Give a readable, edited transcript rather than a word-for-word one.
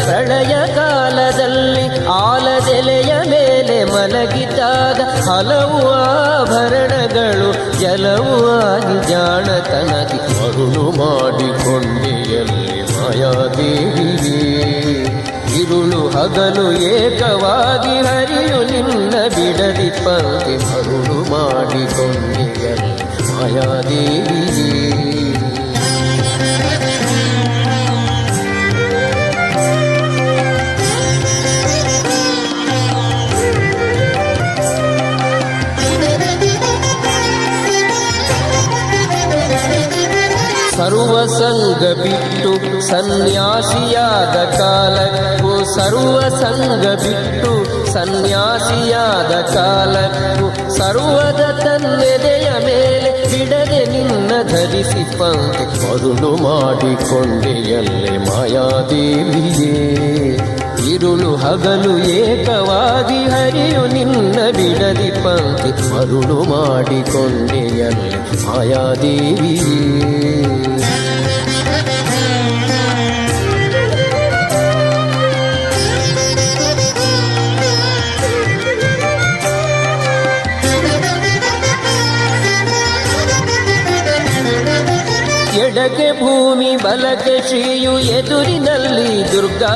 ಪ್ರಳಯ ಕಾಲದಲ್ಲಿ ಆಲದೆಲೆಯ ಮೇಲೆ ಮಲಗಿದಾಗ ಹಲವು ಆಭರಣಗಳು ಜಲವು ಆಗಿ ಜಾಣತನದಿ ಮರುಳು ಮಾಡಿಕೊಂಡೆಯಲ್ಲಿ ಮಾಯಾದೇವಿಯೇ. ಇರುಳು ಹಗಲು ಏಕವಾಗಿ ಹರಿಯು ನಿನ್ನ ಬಿಡದಿ ಪಂಕ್ತಿ ಮರುಳು ಮಾಡಿಕೊಂಡೆಯಲ್ಲಿ ಮಾಯಾದೇವಿಯೇ. ಸರ್ವಸಂಗ ಬಿಟ್ಟು ಸನ್ಯಾಸಿಯಾದ ಕಾಲಕ್ಕೂ ಸರ್ವಸಂಗ ಬಿಟ್ಟು ಸನ್ಯಾಸಿಯಾದ ಕಾಲಕ್ಕೂ ಸರ್ವದ ತನ್ನೆದೆಯ ಮೇಲೆ ಬಿಡದೆ ನಿನ್ನ ಧರಿಸಿ ಪಂಕ್ತಿ ಮರುಳು ಮಾಡಿಕೊಂಡೆಯಲ್ಲೇ ಮಾಯಾದೇವಿಯೇ. ಇರುಳು ಹಗಲು ಏಕವಾಗಿ ಹರಿಯು ನಿನ್ನ ಬಿಡದಿ ಪಂಕ್ತಿ ಮರುಳು ಮಾಡಿಕೊಂಡೆಯಲ್ಲೇ ಮಾಯಾದೇವಿಯೇ. ಎಡಕ್ಕೆ ಭೂಮಿ ಬಲಕ್ಕೆ ಶ್ರೀಯು ಎದುರಿನಲ್ಲಿ ದುರ್ಗಾ